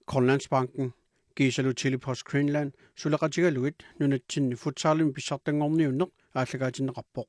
Grønlandsbanken, Giselu Telepost Greenland, Sulaqatigaluit, Nunatsin, Futsalin Bisartangorniunneq, Aallagaatinneqarpoq.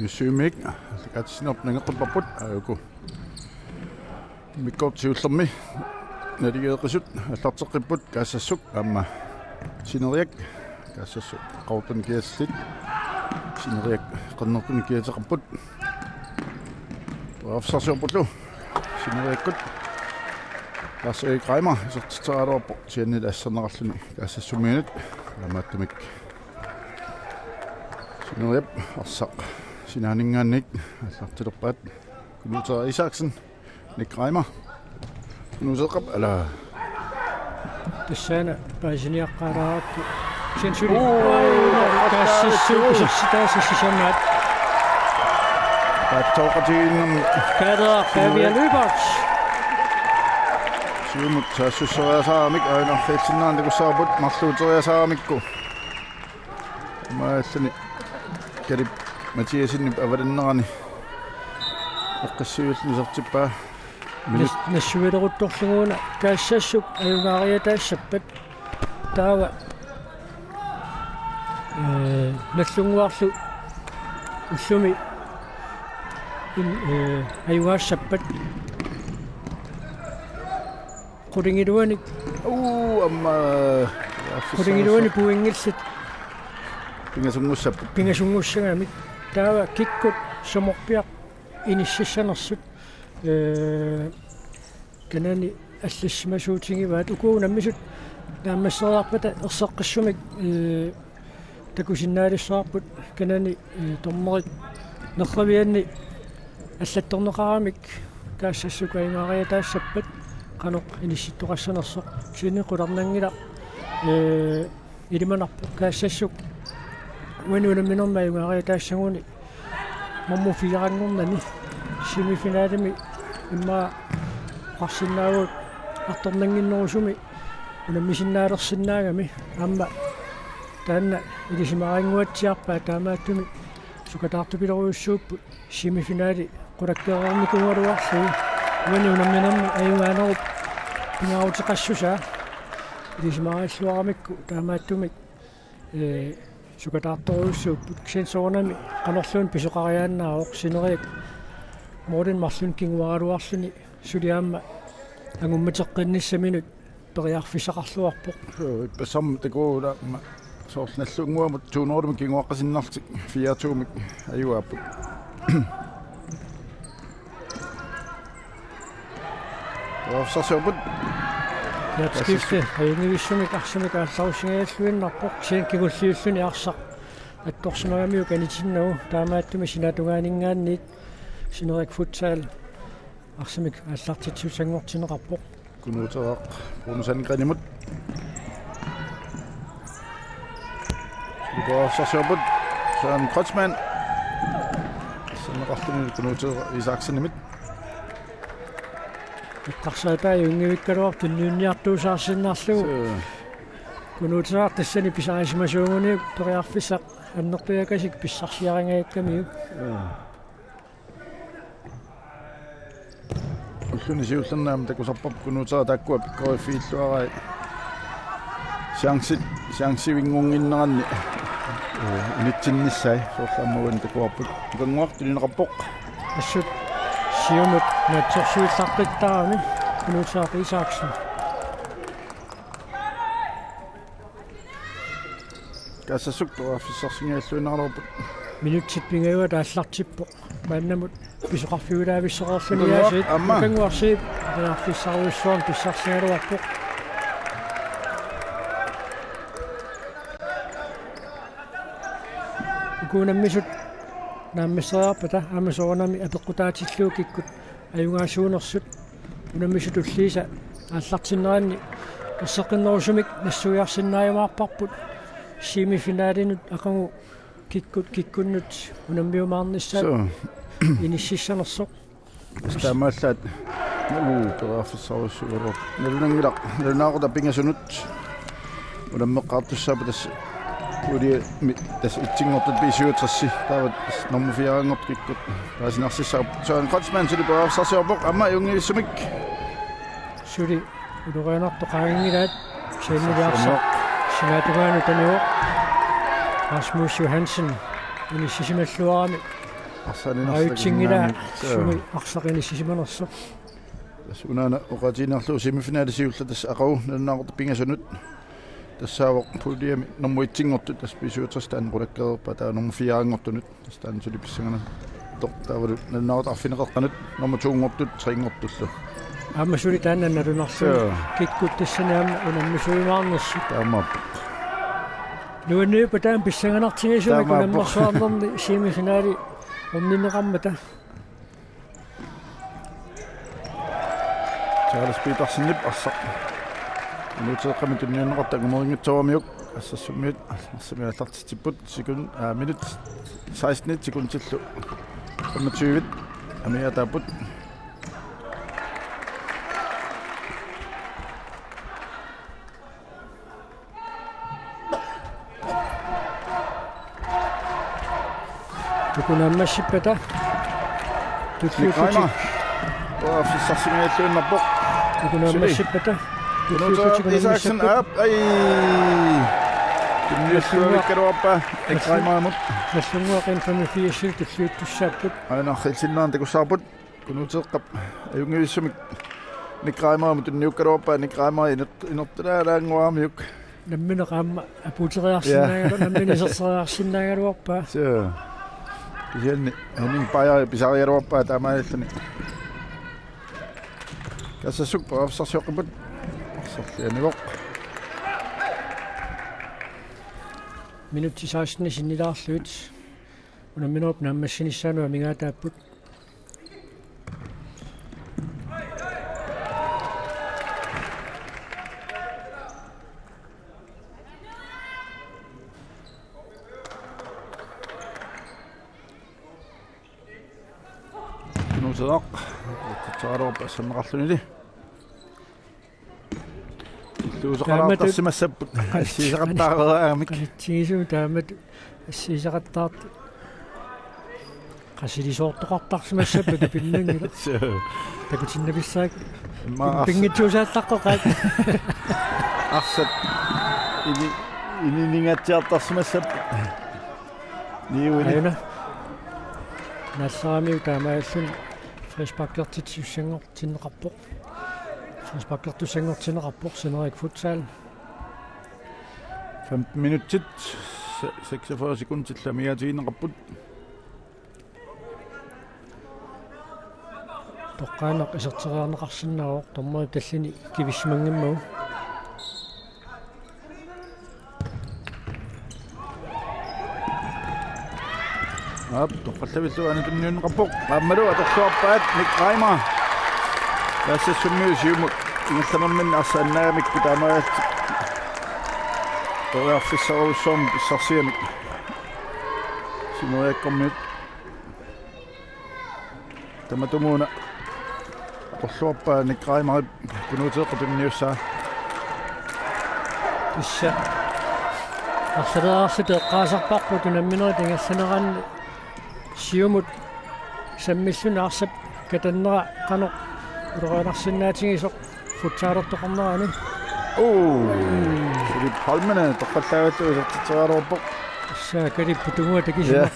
Syumik, katsinopnangequpaput ayuku. Mikkortiullermi naligeeqisut аллартеққиппут каассассук аама синериак каассассук qautun kiassit синериак qannertun kiateqarput afsarsiorpullu синериаккут каасаи краймер сертитераалуарпо сианнил ассернеқарлуни каассассумиинут аамааттамик синериап арсақ синаанингааник аллартилерпаат кунутера Isaksen ник краймер нусеқап ала тассаана паасиниаққараақку сенсури каассассуусерситаасассисамаат паттоқатииннам кадаа павиалубарс сиумут таассуссериасаарамик аинарфеитсиннаан такуссаарпут марлуутериасаарамикку мааллани калип матиасиннип авалиннерани эққиссиулнисертиппаа нассуилерутторлугуна каассассук аюгаариатаассаппат таава наллунгуарлу уссуми аюгаассаппат qurigiluanik амма qurigiluani puingilsit пингасунгуссаппут pingasungussagaamik taava kikkut somorpiaq inississanersut kanani аллассимасуутингиваат укуунаммисут таамассериарпата ерсеққиссумик такусиннаалиссаарпут канани тормерик нерравианни аллатторнеқарамик каассассукаимаариатаассаппат qanoq iniсситтоқассанерсоқ синеқуларнангила илиманарпу каассассук уануунамминермаюгаариатаассагуни моммо фиарангорнани семифиналими имма qarsinnaavut artornanginnerusumi unammisinnaalersиннаагами аама таанна илисимарингуатсиарпаа таамааттуми сукатаартупилеруйуссууппу семифинали qulakkeerornikунгалуарлуи уануунамминерми аюгаанеруп пингаутеқассуса илисимариаллуарамикку таамааттуми сукатаарторуйуссууппут кисенсоорнами qanorluun писоқариааннааоқ синериак морин марлун кингуаралуарлуни сулиаама ангумматеққинниссаминут периарфисақарлуарпоқ пасам такуула соорлналлунгуамут туунордум кингуаққасиннартик фиатуумик аюааппут офсасерпут ятскифте аюнгивиссумик арсумик аалларусингааллуиннарпоқ сиан кигуллиуллуни арсақ атторсимагамиу канитиннау таамааттуми синатугаанингааниит синерик футсаал арсимик аллартитсусангортинеқарпоқ кунутерақ бонусангранимут лугоорсарсиорпут саан Крочман санеқартуни кунутера Isaksenimit иттарсаатаа юнгивиккалуар тунниунниартуусаарсиннаарлугу кунутера тассани писарисимасуугуни периарфисақ аннерпиакасик писсарсиарангааккамиу уллуни сиуллернаам такусарпап кунутера таккуа пиккорифииллуарай сиангсивингунгиннеранни унитсинниссай соорлааммуган такуарпут кангуартилинеқарпоқ ассут сиумут натсорсуилларпиттаарами кунутера Isaksen кассасук туафиссарсингааллуинарлорпут минутсит пингаюа тааллартиппо мааннамут писоқарфиулаависсоқарлуниаасит кангуарсип таалларфиссаруйуссуам писсарсигалуарпоқ укуунаммисут нааммиссериарпата аамасоорнами апеққутаатиллуукиккут аюнгаасуунерсут унаммисут уллииса ааллартиннеранни ерсеққиннерусумик нассуиарсиннааймаарпарпут семифиналинут ақангу kikkunnut unammiumaarnissaat Så inississanersoq stammallat перааффиссарусsuurup налунангилaq налунаақута пинgasунут уламмеққартуссаапа тасса ули тас итсингортут писиутрасси таават номер 4-ангорт киккут таасинарсиссаа соан Kotsman сили перааффиссарсиорпоқ амма юнгивиссумик сули улурианарту qaangilаат сииннилиарса синаатугаanu танио Rasmus Johansen инissисималлуарами аюутсингила суми арсақинissисиманерсо Unana uqatiinarlu semifinaalisiulla tas aqagu nalunnaaqorta pingasunut тассаавоқ пулиами нормуитсингортут тас писуутсастаан qulakkaderpa taa nummer 4-ангортунут тастаан сулиписсагана тортаавалу наннаават арфинеқеққанут nummer 2-нгортут 3-ngortullu аммасули тааннанналунарлу киккуттассанаама унаммисуимаарнерсу таамаап нуаннуупа таан писсаганартигисуми кунаммерсуарнерни семифинаали орнинеқармата Charles Petersen arsa нуутеққами туннианнеқартагумерингитсуамиук ассассуммиут ассамиаллартитиппут секунд минут 16 секундтиллу 25 амиатааппут tukунаммассиппата тутлуутик фиссарсимиаллуиннарпоқ tukунаммассиппата Isaksen op. Tunniussуавиккалуарпа эккаймаамут. нассунгуақин 85 туссуутtussааппут Aina Helsingland текуссаарпут кунутеққап аюнгивиссумик никкаймаамут tunniukkaluarпа никкаймаа инерталаангуаамиук. намминеқаама апутериарсинаагалу намминисерсериарсинаагалуарпа Så кисианни Henning Bayer писариалуарпа таамааллани. Кассасук паавсарсиоққипут сорсианивоқ минут 16 синнилаарлуит унамминеруп нааммассиниссаануа мигаатааппут нусеақ таарооп ассаннеқарлунили луусеқалаартарсимассаппут сисеқаттаареаамик тигисуу таамат ассисеқаттаарт қасилисоортоқартарсимассаппут пиннангила такутиннависсаак пингитсуусааллаққоқат арсат ининингатсиартарсимассаппут ниуини аюна нассарамиу таамааллун фрисбаккертитсуссангортиннеқарпоқ фрисбаккертуссангортиннеқарпоқ синерик футсал 15 minutter 46 sekunder til ламиатиинеқарпут тоққаанеқ исертериарнеқарсинаавоқ тормои таллини кивиссимангаммау ап тоққаллавиллу анатунниуннеқарпоқ ааммалу аторсуарпаат никраймаа тассассуммиусиумут ингерланермин арсааннаагамикку таамаалт ториарфиссаруссуум писсарсиамик синуяккормит таматумуна аторсуарпаа никраймаа кунуутеэққутунниуссаа тисса арсалаарсут эққаасарпарпут унамминери тингассанераанни сиумут саммиллуна арсап катаннера қано улериарсинаатигисоқ футсаалертоқарнерани Philip Holmene тоққаллааваллу исертитериалуарпоқ исса калиппу тугуа такисима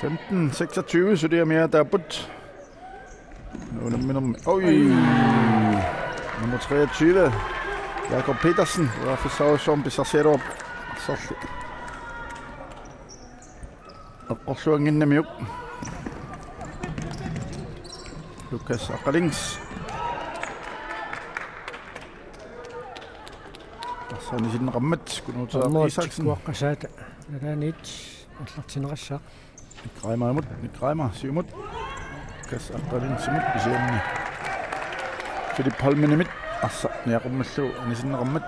15-26, så det er mere, der er budt. Nummer 23, Jakob Petersen, der er for så som besætter op. Og så ingen nem jo. Lukas Akkalings. Så er det sin rammet. Kunne du tage Isaksen? Kuakkasat. Det er nyt. Atlatinrassa. Nikreimer imod. Nikreimer. Sig imod. Lukas Akkalings imod. Vi ser den. Philip Holmenimit assa niaqummallu anisinneqammat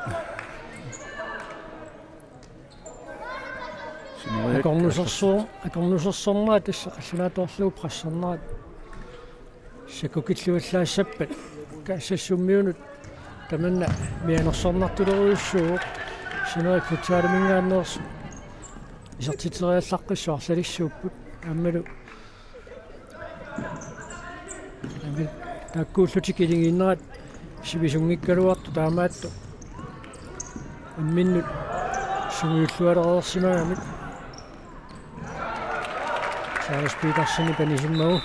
акорнусерсорнаа тасса qallunaatorluu прассарнерат сакукиллуаллаассаппат каассассуммиунут таманна мианерсорнартулеруйуссуу синерик футсаалмингааннерс исертитериаллаққиссуар салиссууппут аммалу амми таккууллутикилингиннерат сивисунгиккалуарту таамаатту амминнут сунгиуллуалерерсимагамит Charles Petersen панисиммау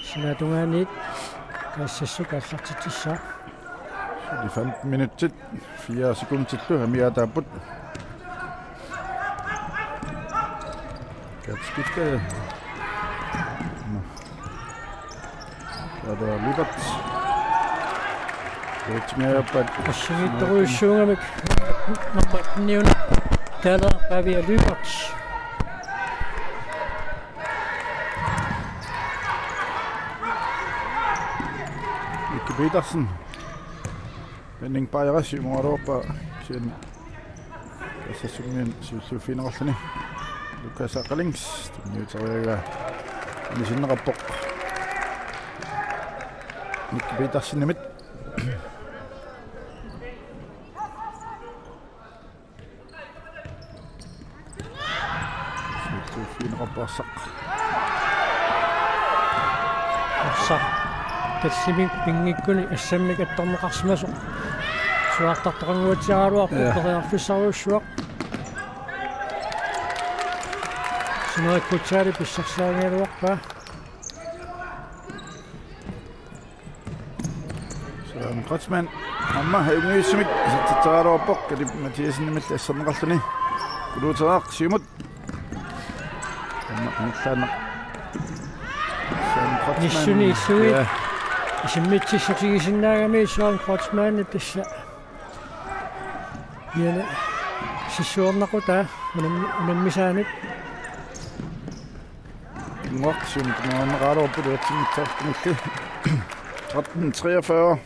синатунгаанит каассассу кааллартитсаа 15 minutter 4 sekunder амиатааппут катскитэ ада либат Ветмеапат ассигиттеруйссуугамик наппатниуна тала павиа либат Petersen. Vending Bayras i Europa til Kassasumien Sylfinarallani. Lukas Aqalings Nyutariga Nisinnerappoq. Nick Petersen nimit. Sylfinarappoq. Orsa тассимик пингиккуни ассаммик аттарнеқарсимасо суартартақангуатсиаралуар пуккериарфиссаруйуссуақ синериккутсаали писсарсаагиалуарпаа Søren Kreutzmann амма хаюнгииссимик саттаралуарпоқ калип матиасиннимал ассарнеқарлуни кулуутераақ сиумут амма англаана Søren Kreutzmann ниссуни иссуи исиммитсиссутигисиннаагами Søren Kreutzmann тасса яна сиссуорнақута унаммисаанут Максим наараарпу дэцимтартмулли 13:43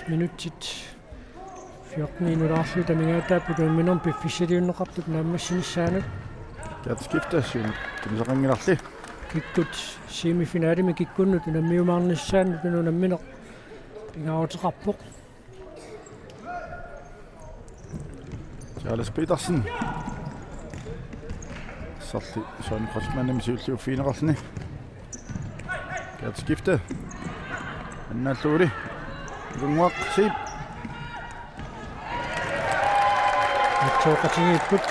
минутит 14 minutter тамигаатааппут минерм пиффисилиуннеқартут нааммассинissaanут Gatskiftassun тимисақангиларли киккут семифиналими киккуннут наммиумаарниссаанут нунамминеқ пингааутеқарпоқ Charles Petersen салли Søren Kreutzmann сиуллиуффиинеқарлни Gatskifte аннааллуули гунгуақ сип атсоқатигиппут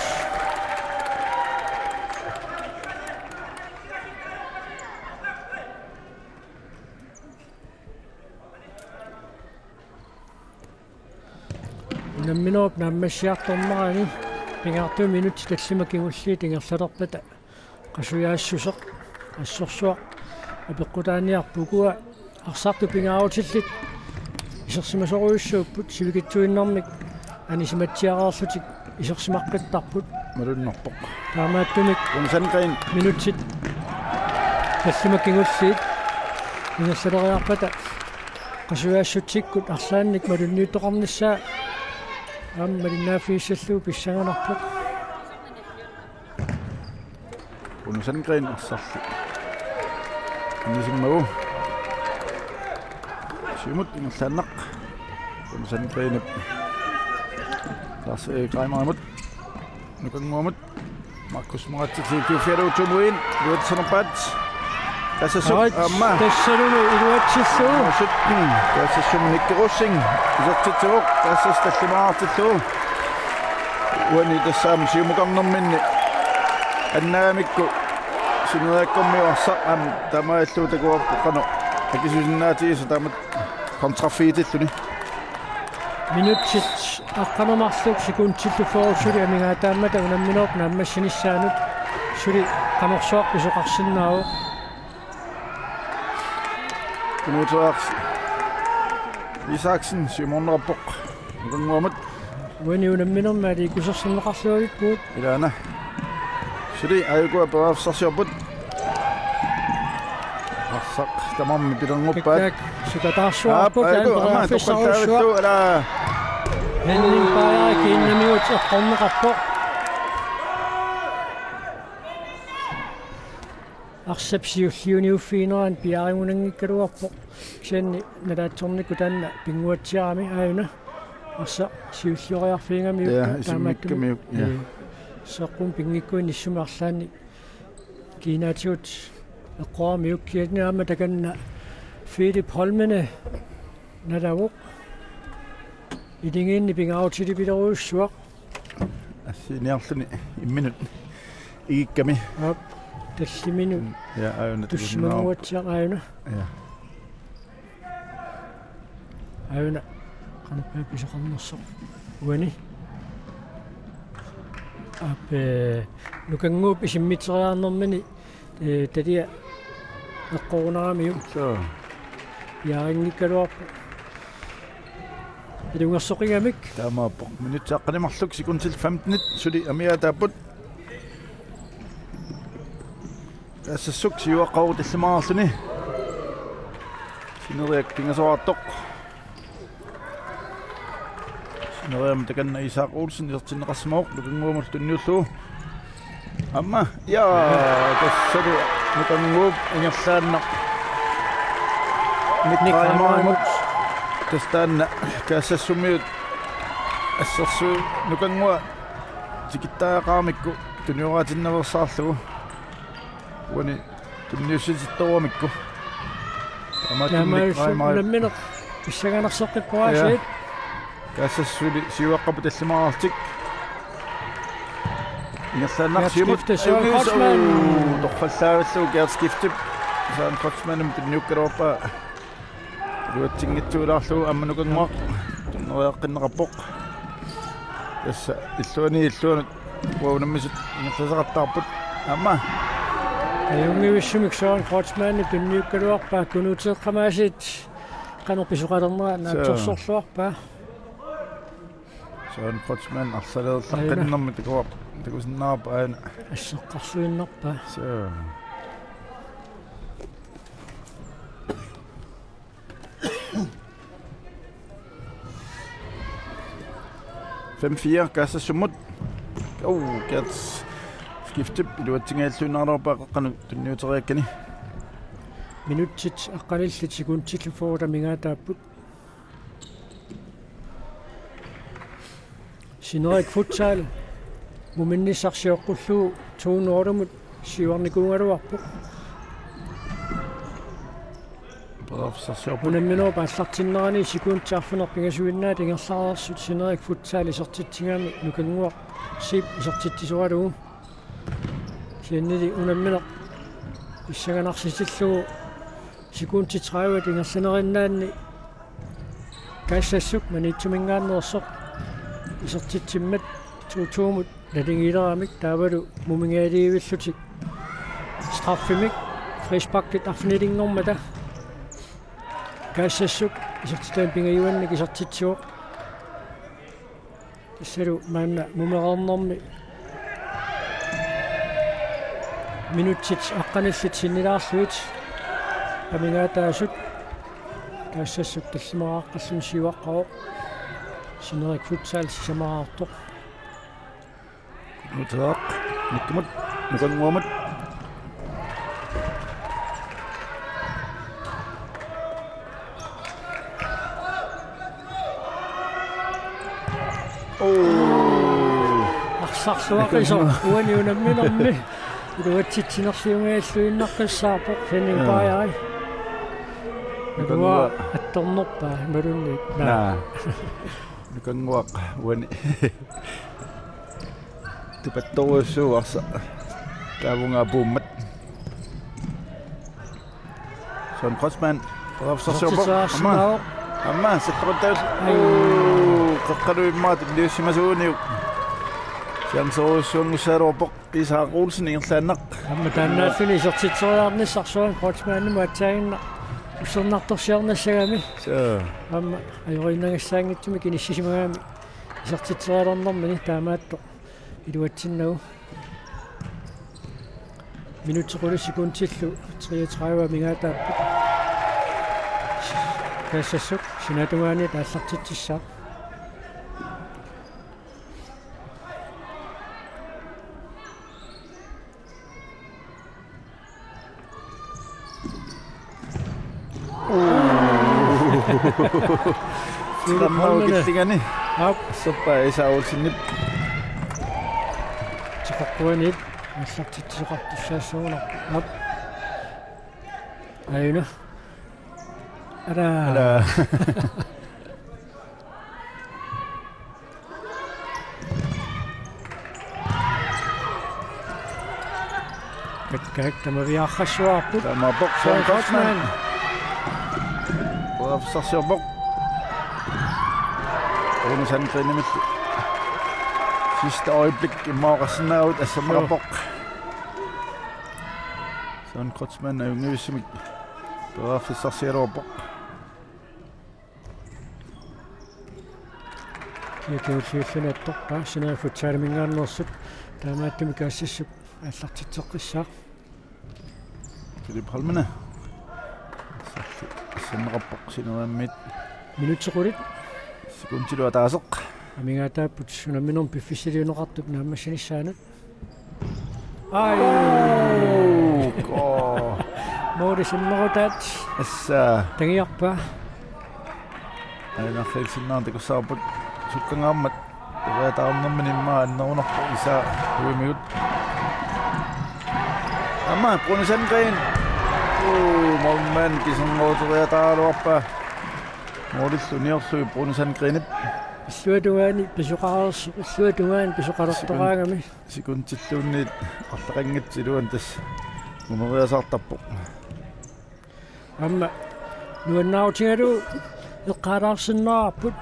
намминооп наммассиарторнерани пингаарту минут таллимакигулли тингерлалерпата qasuяассусеқ ассорсуақ апеққутааниарпукуа арсарту пингааутиллит исерсимасоруйуссууппут сивигитсуиннэрмик анисиматсиараарлутик исерсимаққиттарпут малуннерпоқ таамааттумик унсангрин минутсит таллимакигуллиит тингерлалериарпата qasuяассутсиккут арлаанник малунниуттоқарниссаа аммалинаафииссаллуу писсаганарпоқ унсангрин арсарли нисиммагу симут ингерлааннақ унсангринап Lars Greimarmut нукангуамут Markus Moratsi ферутумуин руутсанерпаат тассасу амма тассалуну илуатсиссуу ситтин тассасум никкеруссин исертитсуоқ тассас таллимаартиллуу уани тассаам сиумукарнэрминни аннаамикку синериаккормиуарса ам тамааллуу такуарпу қано акисусиннаатигису таамат контрафиитиллуни минутсит аққанамарлук секундтиллу фоорсули амигаатааммата унамминооқ нааммассинissaanут сули қаморсуақ писоқарсиннааву Kunutsaaks Isaksen Simonrappoq нукангуамат уани унамминермаали кусерсиннеқарлуалиппуут илаана сили аюкуа паавсарсиорпут Arsaq tamammi pilernguppaa. Kikak sukataarsuarput Amma fissarussuaq ala. Henning Pajari kiinnamiut eqqorneqarpo Arsapsiulliuniuffiineran piaringunangikkaluarpo kisanni nalaatsorniku tanna pinguatsiarami aayuna arsa siullioriarfiingamiukka taamakkamiuk saqqum pingikkuin nissumi arlaanni kiinaatigut eqqoramiukkiatni aama takanna Philip Holmene nalavuq idingiinni pingautilipileruussuaq assiniarluni imminut igikkami talliminu ja aayuna tussimangуатсиaq aayuna ja aayuna qanappa pisoqarnersoq uani ape nukanguup isimmiteriarnermini talia eqqorunaramiu so yaangikkaluarpu ilungersoqingamik taamaappoq minutsaqqanimarluk sekuntil 15 suli amiataaput assuk siuaqqaru tallimaarluni sineriak pingasoartoq sineriam takanna Isaaq Olsen isertinneqarsmauq lukanguumul tunniullu amma ja tassali nukanguup ingerlaannaq niqqaamaamut tastaanna kaassassumiut assерсу nukangua tikittaaqaamikku tunioraatinnaversaarlugu wani tunniussitittoruamikku намааллу писсаганерсеққиппуаасиит kaassassuли siuaqqapu tallimaartik ingerlaannaqsiumut torfallaavallugu geerskiftip saan kotsmanum tunniukkaluarpa luatsingitsuulaarlugu ammanukanguaq tunnereaqqinneqarpoq tassa illuunut uunammisut ingerlasaqartaarput amma ajungiuissumik soon kotsmanni tunniukkaluarpa kunuuteeqqamaasiit qanerpisuqalerneraa naatsorsorluarpa saan kotsman arsaleerlaqqinnermi takuaq takusinnaarpa aana ассеққарсуиннерпа so 5-4 kaassassummut kerts skiftip iluatsingaallunarlorpa qaqqanu tunniuteriakkani minutsit aqqalillit sekuntilluffuuta mingaataapпут sinerik futsal muminnissarsiоққуллуу tuunuorumut siuarnikuungaluarpu unamminuupa аллартиннерани секунтиарфунер пигасуиннаат ингерлаарерсут sinerik futsal isертитсигаами нукангуақ сип isертиттисуалугу сианнили унамминеқ иссаганарситиллугу секунти 30 ингерлинериннаанни каассассук манитсумингааннерсоқ isертитсиммат туутуумут налингилерамик таавалу мумингаалиивиллутик страффимик фришпаккит арфнилингормата каассассук isертитаан пингаюанник isертитсуоқ иссалу маанна мумеқарнэрми минутсит аққаналлит синнилаарлуит амигаатаасут каассассук таллимарааққаллун сиуаққаоқ sinerik futsal sisamaartoq nutaq nikkumut nukanguamut арсарсуақисо уаниунамминерми илуатситсинерсиунгааллуиннаққиссаарпоқ Henning Pajari нуа атторнерпаа малунник naa nukanguaq uani tupattoruussuuarsa taavungaapuummat son kotsman Sortisaarsimaoq amma settoqattaul qaqqaluimmaat liussimasuuniuk siansoruussuangusaaluarpoq Isaaq Olsen ingerlaannaq amma taannaalluni isertitseriarnissarsuan kotsmaannimu atsaagинна уссернарторсиарнассагами so amma ajorinnagassаангитсуми киниссисимагаами isертитсериалернэрмини таамаатто илуатсиннагу минутсеқулу секунтиллу 33 мингаатааппут каассассук синатугаани тааллартитсисsaa Trammaukittigani ап suppa isauulsinnip тикоққуанит аллартитсеқартуссаассуунер ап айна ара кэккэк тамавиархассуарпут tamapok Søren Kotsman Uafsarsiorpok Rune Sandgrenimit sidste øjeblik i morgensenavut af Samarapok Søren Kotsman er yngøsimik Uafsarsiorpok киакиуллиуллунаттоққа синафутсаалимингааннерсут таамааттуми каассассук аллартитсеққиссаа Philip Holmene Samarapok sinuammit минутсеқулит Sekuntilua taaseq амигаатааппут сунаминерм пиффисилиунеқартук нааммассаниссаанут ай oh морисиннерутаат assa тагиарпа Ainarfilsinnaarta kussaarput sukkangaammat taarnermani immaa annerunarpu isaa uimigut Amma Rune Sandgren Molman kiserngooteriataaluarpa Moorilluniorlui Rune Sandgrenip иллуатугаани писоқарерс иллуатугаани писоқалертораангами Sekuntilluunniit арлақангатсилуан тас numeriasartarpu амма нуаннаутигалу эққалаарсиннаарпут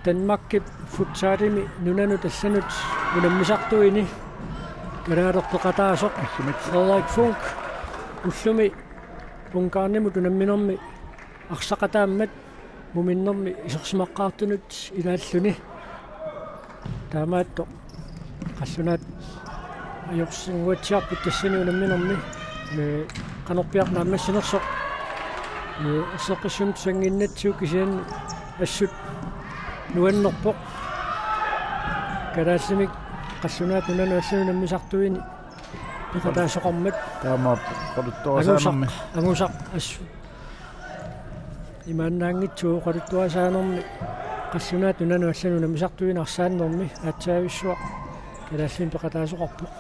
Danmarkip futsaalimi nunanu tassanut unammisartuini kalaalерпеқатаасоқ Frederik Funk уллуми ункаарнимут унамминерми арсақатааммат муминнерми исерсимаққаартунут илааллуни таамаатто қаллунаат ajorsinguatsiarput tassani unamminermi qanorpiarnaammassinерсоқ асеққиссун сангиннатсуу кисиан ассут нуаннерпоқ калаассимик қаллунаат унану аллунаммисартуини пикатаасоқармат таамааппу қалуттуасаанерми агусақ ассу имааннаангитсуу қалуттуасаанерми қаллунаат унану аллунаммисартуини арсааннерми аатсаависсуа калаассим пикатаасоқарпоқ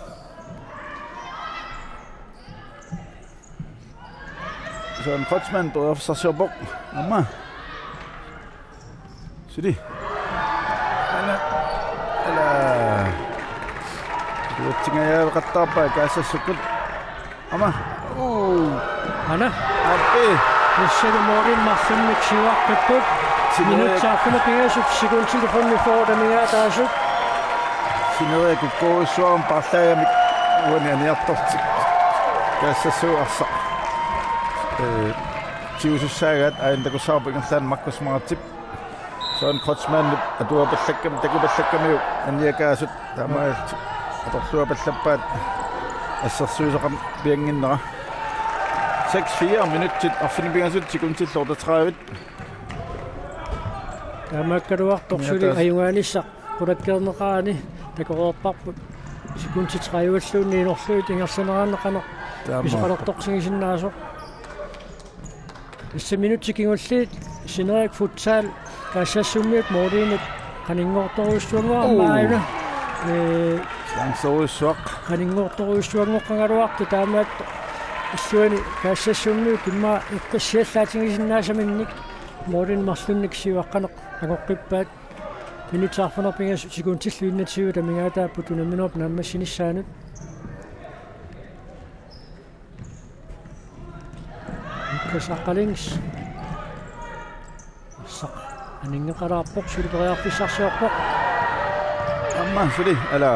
Søren Kotsman Uafsarsiorpok Amma Sidi Ala Tuatsingayaaqattaarpaa kaassassukkut Amma ана Appi Nissagumoorin marlunnik siuarqapput minuutsaarfuna pigasut sekuntilifonni foordamigaataasut Sinuria kukkuussuarum parlaajamik uanianiartortik kaassassuuarsa Tiusussaagat aindaqussaarpingerlaan makkusmaratip Søren Kotsman atuapallakkam takupallakkamiu anniakaasut taamaalti atorluapallappaat ассерсуусақам пиангиннера 6-4 минуттит арфинипингасут секундиллорта 30 таамааккалуарторсули аюнгааниссақ qulakkeerneqaani takoreerparput sekunti 30-аллуунни инерлуит ингерсанерааннеқано писоқалерторсигисиннааsoq исса минутсикингуллиит синериак футсаал каассассуммиут моолиинут канингоорторуиссуангуармааюна лансоруссуақ канингоорторуиссуангоққангалуарту таамаатто иллуани каассассуммиут имма иққиссиаллаатингисиннаасаминник моолин марлунник сиуаққанеқ агоққиппаат минутсаарфанерпингас секунтиллуиннатсиута мигаатааппут унаминерп нааммассиниссаанут касаққалингс сақ анингеқалаарпоқ сулипериарписсарсиорпоқ амма сули ала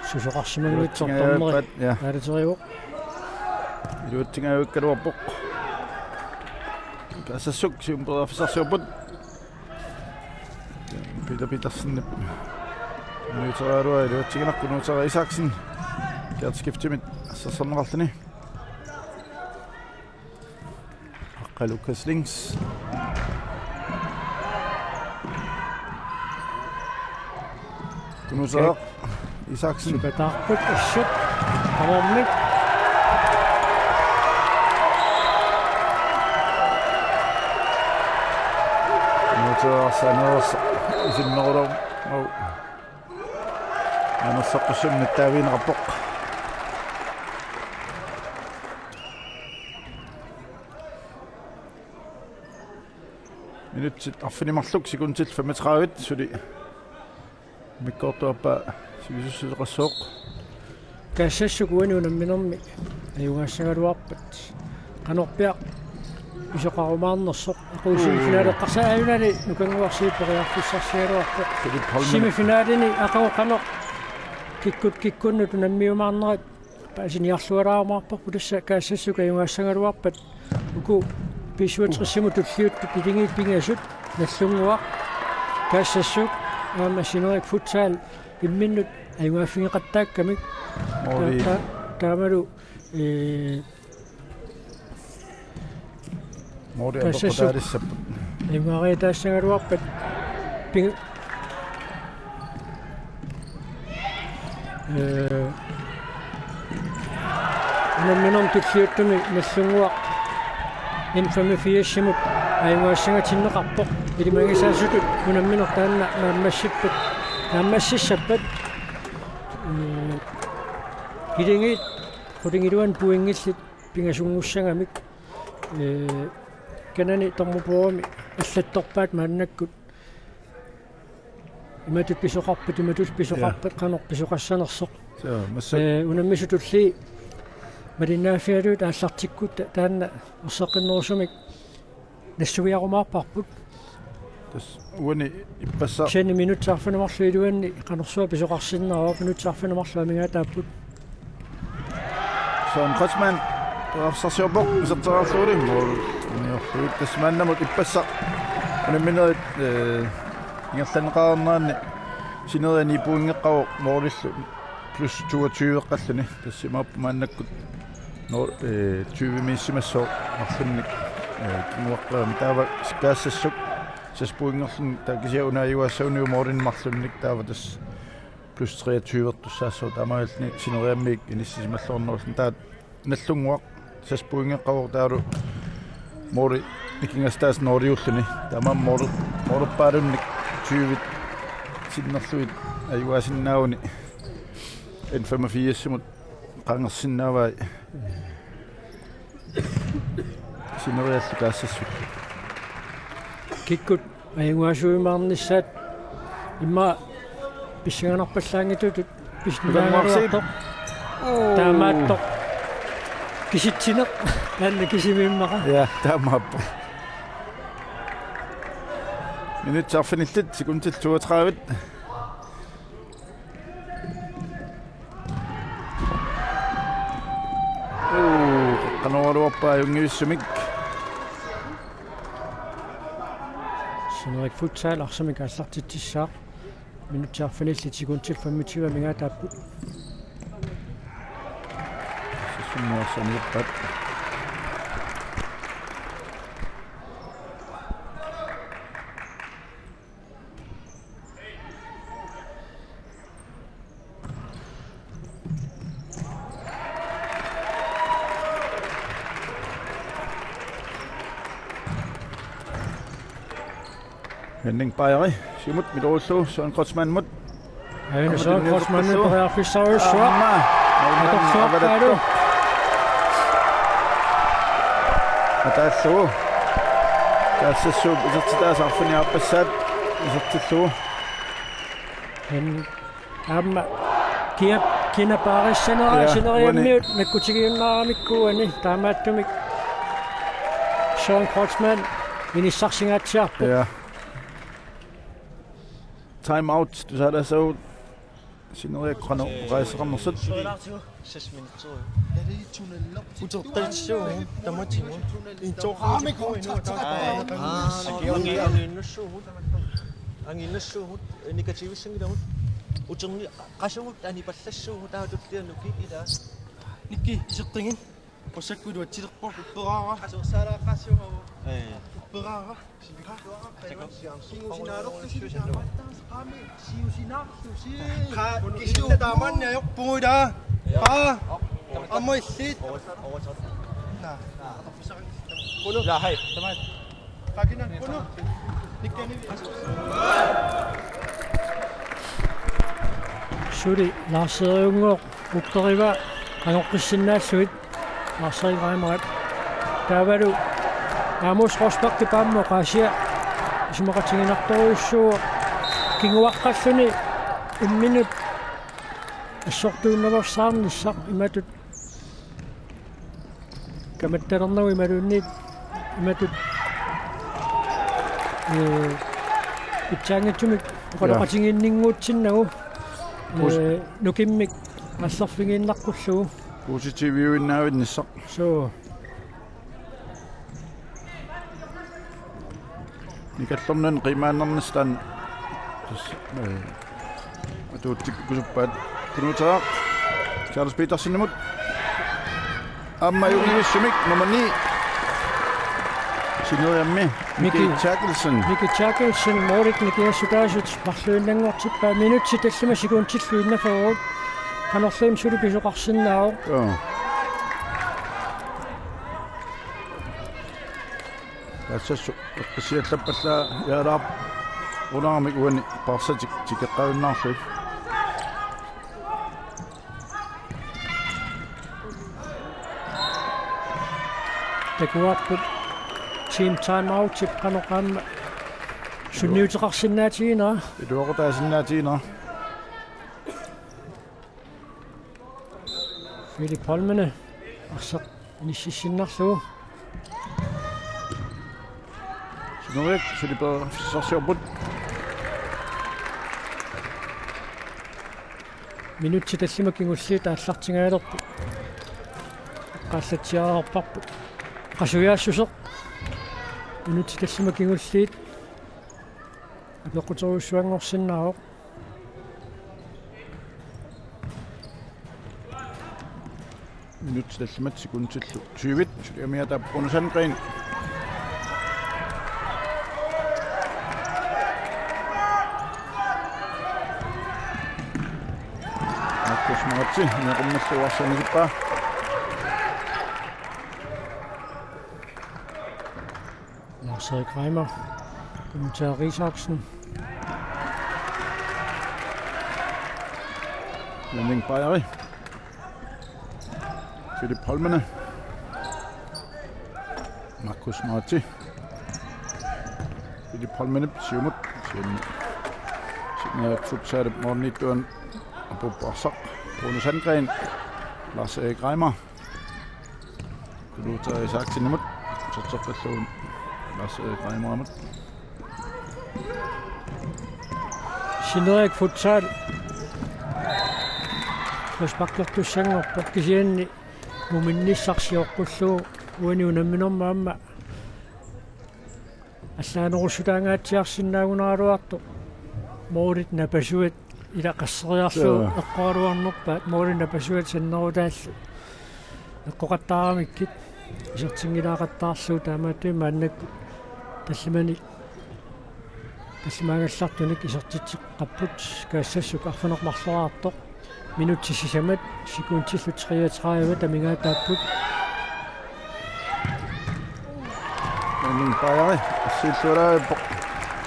сусоқарсимагуитсортормери аалатериуоқ илуутсингаюккалуарпоқ касассук сиумпериарписсарсиорпут Petersen Nøyteraruа илуутсигинарку Нутера Исаксен Gert skiftimit ассерсернеқарлани Lukas Links. Nu så Isaksen. Sukatarput assut qamornik Nu så Sanos isinnorum. Ana soqqusum nittavin rappoq. Minut affinimарлuk sekundtil 35 suli. Mikkortuappa sivisussilqassoq. kaassassukuani unamminermi ayungaassangaluarpat qanorpiaq isoqarumaarnersoq aquusimifinaaleqqarsaajunali nukanguarsiiperiarfissarsialuarpoq simifinaalini aqaoqanoq kikkunnut unammiumaarnerat paasiniarlualaarumaarparpu tassa kaassassuka ayungaassangaluarpat uku pisuatrissimu tulliuttut ilingiit pingasut nallunguaq kaassassuk aama sinerik futsal imminnut ayungaafingeqattaakkamik taamalu Mori apaqutaarissap ayungaariataassangaluarpat ping unamminerm tulliuttumi nallunguaq infami fiassimut ayungaassangatinneqarpoq ilimangisaasutut unamminor taanna naammassippat naammassissappat hilingiit qulingiluan puingillit pingasunngussangamik kanani tormupuami аллатторпаат мааннаккут иматут писоқарпат қанор писоқассанерсоқ унаммисутулли малинаафиалуут ааллартиккут таанна орсеққиннерусумик нассуиарумаарпарпут тас уани иппасса 10 минутсаарфинамарлу илуанни қанорсуа писоқарсиннераа минутсаарфинамарлу амигаатааппут Сон Kotsman afsarsiorpoq isarteraarluulim niorluit tasmaannamut ippassaq unamminerit ingerlaneqaarnaanni sineriani puingeqqavu moorlillu plus 22 eqqalluni tassimaappu maannakkut 20 missimassoo arlunnik kinguaqqaami taava kaassassuq saspuingerlun taakisia unaajuassauниу moorlinmarlunnik taava tas plus 23 tussaassoo taamaalni sineriammiik inissisimallornerullu taat nallunguaq saspuingeqqavu taalu moori ikingastaas nooriulluni taama moorpaalunnik 20 sinnerluit ajuasinnauni N85-simut qangersinnaavai sineriallu kaassassu kikkut ayungaasuimaarnissaat imma писсиганарпаллаангитутут писнилаагаруартоқ таамааттоқ киситсинеқ наанна кисимиммаqa я таамааппо минутсаарфиниллит секундил 32 канаруаппа юнгиуссумик синерик футсал арсамик аллартитсисsaa минутсаарфиниллит секундил 25 амигаатааппут суммаасаниппат Henning Bajeri, simut midollu Søren Kotsman mut. Aina Søren Kotsman periarfissarussuaq atorsuaqqaalu ataallu kaassassuup isertitaasarfiniarpassaat isertillu hen amma kina paarissanera sineriammiut nakkutigiunnaaramikkuani taamaattumik Søren Kotsman inissarsingaatiarpu ja time out du sagde så sineriak qano rejserammersut 6 minutter. Ja, det er tunnel. Utoqilsuu tamatimu. Intoqaamiku anginnassuut negatiivissangilamut uterni qasuut ani pallassuut taatuttianuki ila nikki isertingin qusakkudu atsilerpor upperaara qasuursaalaa qassuugu Berara. Kisinte daman ya yok puida. Ha. Amoy sit. Nah. Puno. Lahay. Teman. Kaginan puno. Nikani. Suri Larseriungo Uktoriva Anoqissinnaassuit Larserigraimeret taavalu Amos Rosbak pammo qasia ismaqatiginartoruussuu kinguaqqalluni imminut assortuunnersaarnissaq imatut kamattarnernagu imaluunniit imatut itsaangatumik oqaloqatiginninguutsinnagu nukimmik алларфигииннарқуллугу Positiviuinnaavиннissaq so никаллернан qimaannarnistaan атуутик кусуппаат кунутаақ Charles Petersenimut аммаюгивиссумик номерни синуямми Miki Chakilson Morit Nikiasutaasut марлуиннангортиппаа минутси таллима сигуунтиллуиннафагуут канерлуим сулуписоқарсинаау тассассу эққисиаллаппаллаа яалаап унаармик уани парсатик тикеққавиннаарлу такуаппут team time out tip каноқаама сунниутеқарсинаатигинаа идуоқутаасиннаатигинаа Philip Holmene арсақ ниссиссиннарлугу сунуик Филиппа фиссарсиорпут минутси таллимаккингуллии тааллартингаалерпу qaallatiararparpu qasuyaassuseq минутси таллимаккингуллиит апеққутеруссуангорсиннаароq minut tallimat sekuntillu 20 suliamiata Brunner-Sandgren Markus Marti nerummalluarsanigippa Lars-Erik Reimer kommentar Risaksen Landing Bajari Philip Holmene Markus Marti Philip Holmene siumut sinne futsaade mornituan apuparsaq Brunner-Sandgren Lars-Erik Reimer kuluta isaaksinimut sortorpalluun Lars-Erik Reimer Sinerik futsal Respakkertussangorput kisianni muminnissarsiorqullugu uani unamminormaamma аллааnerusutaangaatiarsinnaagunaaluartu moorit napasuat ilaqasseriarlu eqqaaluarnerpaat moorit napasuat sannerutaallu eqqoqattaaramikit isertingilaaqattaarlu taamaattuima annakku tallimani таллимаагаллартуник исертитсеққаппут каассассук арфанермарлораартоқ минутсисисамат секундтиллу 33 тамингаатааппут Landing Bajari силлуараа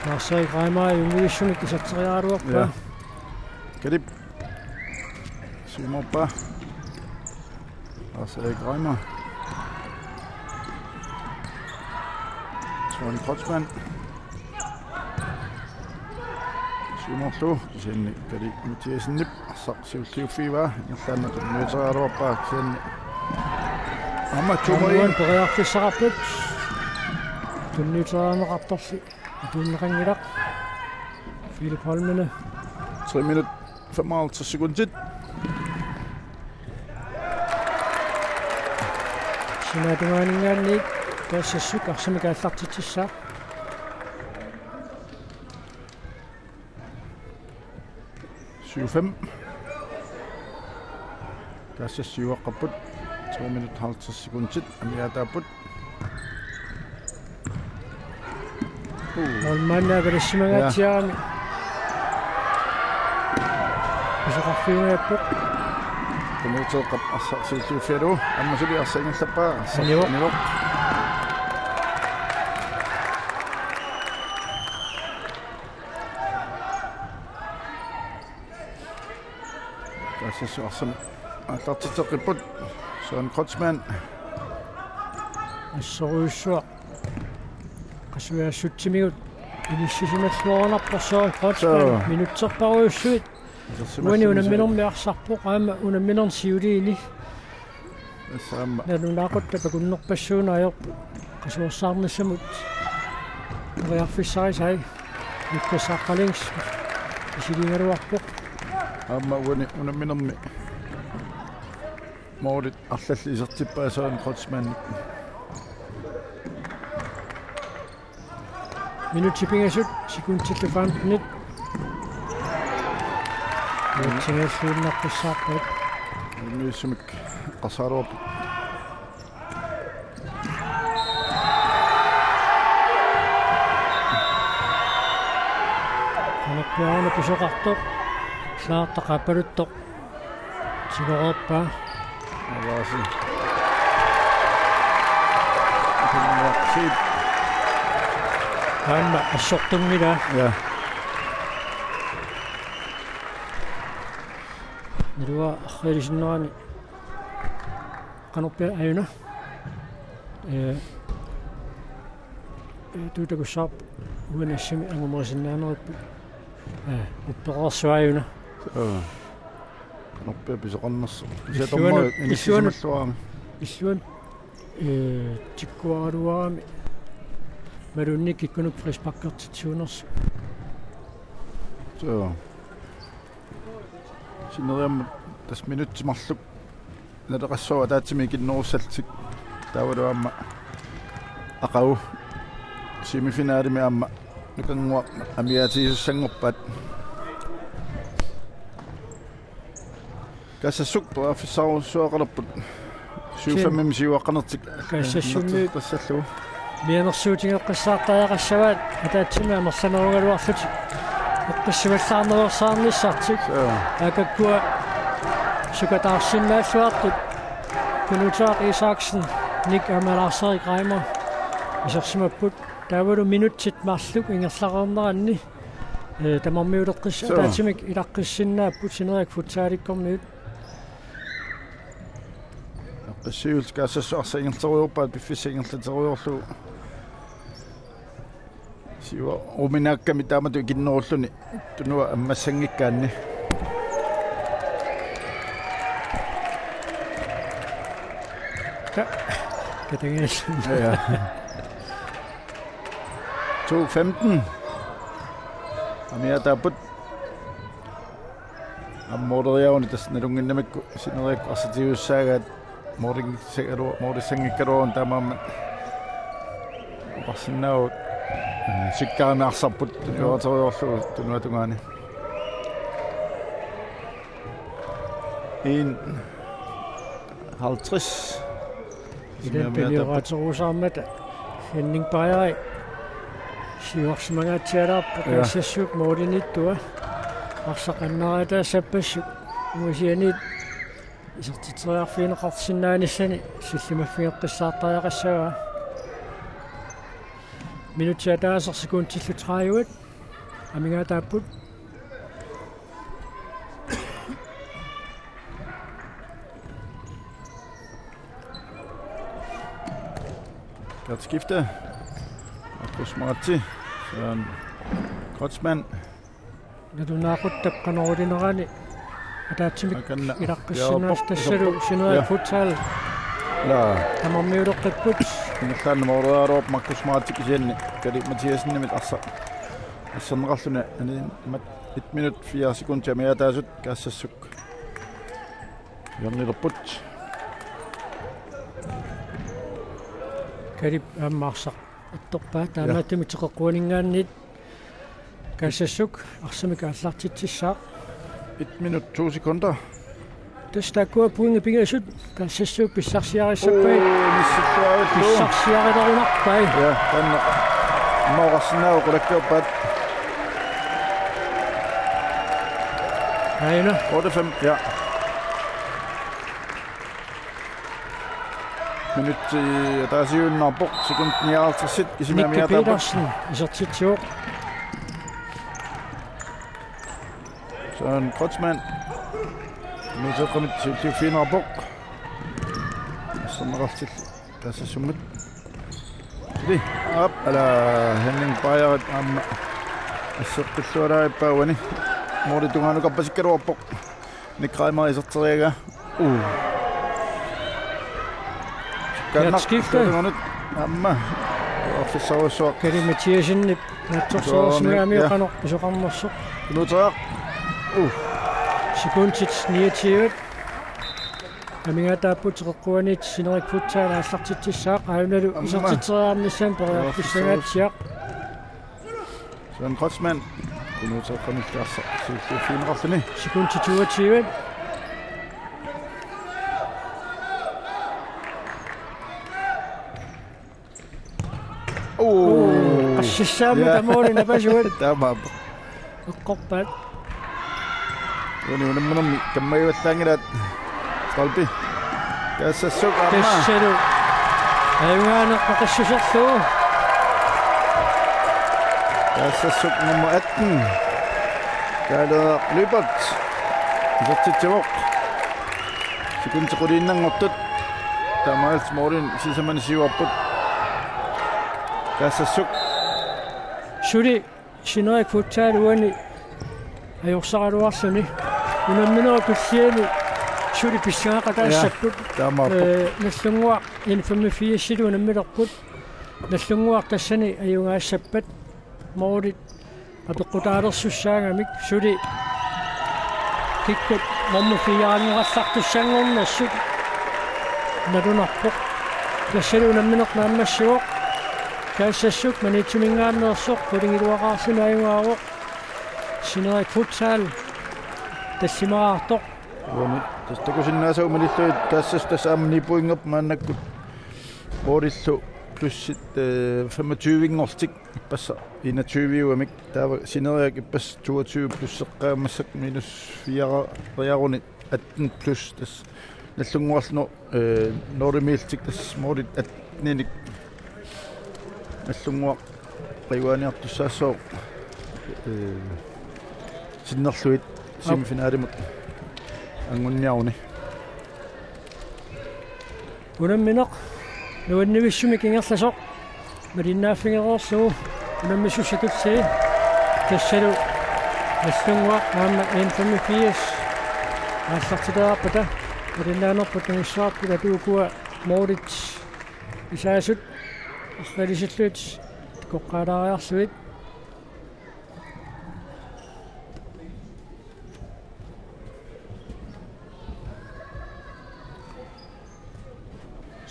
Lars-Erik Reimer юнгиссуник исертериаалуарпа Kalib Sumoppa Lars-Erik Reimer Søren Krotsmann Sumorlu kisanni kali Mathiasen-nip arsaq siulliuffiivaa nerlaannatu nuuterialuarpaa kisanni Amma Tumoin periarfissaqarput tunniuterianeqartorli tuunneqangilaq Philip Holmene 3 minut 55 sekundit Sinatumaningaanniik taassasuk arsamikaallartitsissaa 7-5 kaassassuuaqqapput 3 minut 50 sekundit amiataaput Molmanna kalissimagaatiarami. Isaqarfiungaappo. Kunutseeqqap siutuufialu ammasuli arsaingallappaa Nivo. Kasassu arsam aallartiteqqipput Søren Kreutzmann Assoruussua. Qasuaassuttimigut inissisimallуорнарпарсоо Kreutzmann minutserparuussuit. Uani unamminormiarsarpo qaama unamminorsiuliini. saamma Nanunaaqutta pakunnerpassuunaajo qasuorsaarnissamut. Riarfissari nikkasaqqalings isilingaluarpo. amma uani unamminormi moolit arlalliisertippaa Søren Kreutzmann Minutipingasut sekuntillufaaminut. Tingassuunnarpissaarput. Nyysumik qasaaruup Anappiaana pisoqartoq. Saartaqapaluttoq. Sigororpaa. avaasi kunnuaqsiit Qaamma assortunngila. ja Nirua khirisinnaani. Qanorpia ayuna. Tuutakussaap uanassimi angumerisinnaaneripput. Uppeqarsuayuna. noppia pisoqarnersu Issuanu- inissimalluarami Issuan tikkuaruarami. Malunnik ikkunuk frispakkertitsuunersu. so sineriamma tas minutimarluk naleqassua taatsimi kinnerussaltik taavaluamma aqagu semifinaalimi amma nukangua amiaatiisussangorpaat kasassuk toafissaruussuaqalerput 7 siuaqqanertik Kassassuми tassallu mianersuutigeqqissaartariaqassavaat ataatsimi amersanerugaluarluti. Eqqissimallаарnersaarnissartik. Akakkua sukataarsinnaalluartut. Kunutaaq Isaksen Nick Amalarseri Greimer. Isersimapput taavalu minutsit marluk ingerlareerneranni. Tamarmiuleqqis ataatsimik ilaqqissinnaaput sineriak futsaalikkormiut. qassiuls kassassuarsaingerteriuorpaat piffissiingerlateriuorlu siwa uminaakkami taamatu kinnerulluni tunua ammassangikkaanni Katangeessun. ja 2:15 amia taaput ammorderiauni tas nalunginnamikku sineriakku arsatiussaaгаат moorissangikkaluun taamaamma qarsinnaavut sikkaarnaarsarput tunuateriorlu tunuatungaani 50 Iden pelioraateruusaarmata hinningbajari siorsimangaatsialaarpu kaassassuk moolinittua arsaqannariataasappassuk umusianiit isertiteriarfiineqarsinnaanissani sillimaffigeqqissaartariaqassavaa minutiataaser sekuntillutaraayuat amingaataapput Godt skifte. Markus Maratti. Søren Kreutzmann. natunaaquttaqqanorulinaani ataatsimik ilaqqissinaastassulu sinuat futsal La. tamarmiuleqqipput Ingellaan mooraaruup Markus Maatti kisianni. Kali Mathiasnimit asserneqarluna ani 1 minut 4 sekuntia miataasut kaassassuk. Jornilerput. kalip ammarsaq attorpaa taamaatimi teqeqquaningaannit kaassassuk arsamika allartitsissaaq 1 minut 2 sekunder. tastakkua puinga pingasut kaassassuk pissarsiarissappai Nissittuavit lu. pissarsiarilorunarpai Ja, tänne. Morasnaa qulakkauppaat Aina 8-5 ja. Minuutti taas ynnapok sekuntia altsassit Nicky kisimäämiä Petersen isortitsuoq Se on Kotsman. Nyt on kommet til Finnerborg. Som ret til tässä summet. Eli op, eller Henning Bayer am assottuora ipawani. Mori tunganu kappasikkeruoppo. Nikraimaa isotteriga. Skifte. Nyt amma. Officer Kari Mathiasen natsorsoorsumiami isoqarnersuq Nu tager. Sekundtits 29 Amingataaput teqquanit sinerik futsaala аллартитсаақ аюналу исертитсераамнissan периарписсагааtsiaq Så en Kotsman. Nu tager kommet der så finrafne. Sekundti 22 qassissaammu tamuuni napasuat Tamam. eqqorpaat Ini unammunammi kammayuallaangilaat qalbi. Kaassassuq amma. tassalu ayuaaneqqa qassuserluu Kaassassuq nummer 18. Kaala Lybert. Isartitsuoq. Sekuntiquliinnarngortut. Tamals Morin sisamani siuarput. Kaassassuq. suli sinerik futsaaluani ajorsaruarsuni unamminertussiani suli pissaaqataassapпут Tamam. наллунгуа 154 силу наммилерпут наллунгуар тассани аюнгаассаппат моорит апеққутаалерсуссаагамик сули киккут моммуфиаангерассартуссангорнассут налунарпоқ тассани унамминеқнааммассуоқ каассассук манитсумингааннерсоқ пулингилуақарсуна аюнгааво sinerik futsal тассимаартоқ Joni, tästä kun sinä saumelittu tässä samni puingot mannakkut Morillu plus sitten 25 ngortik passa 21 uamik tava sinerik pas 22 plus seqqaammassak minus 4 riaruni 18 plus tas nallunguarlu norimiltik tas morit atninik nallunguar riuaniartussaassoo sinnerluit semifinaalimat angunniaruni unammineq nuannivissumi kingerlasoq malinnaaffingereerluu unammissussatutsii tassalu nallungua aamma 185 aallartiteerpata malinnaanерпут нагиссаарту атуукуа моорит исаасут арралисиллуут коққалаариарсуит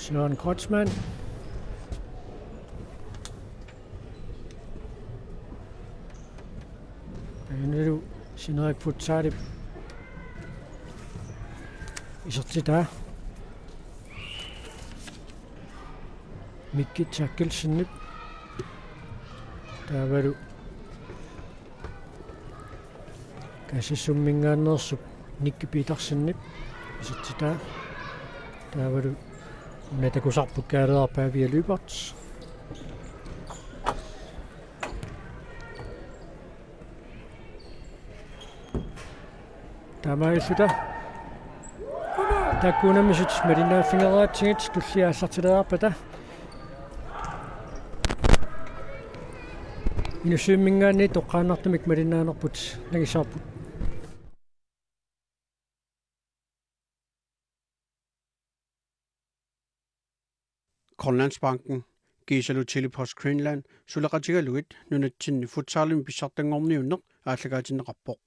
Søren Kotsman Ayunalu sinerik futsaali isertitaa mikki takkilsinnip taavalu kassissummingaannerssup Nicky Petersenip isertitaa taavalu Metakusarpukkaaleerpaa via Lyberts Tamailluta takkuunammisut malinnaaffingeraatsingit tulliaallartileerpata inussuimmingaanni toqqaannartumik malinnaanerput nagissaarput Grønlandsbanken Gisalutilli Post Greenland sulaqatigaluit nunatsinni futsaalimi pissartangorniunneq aalлагаатиннеқарпоқ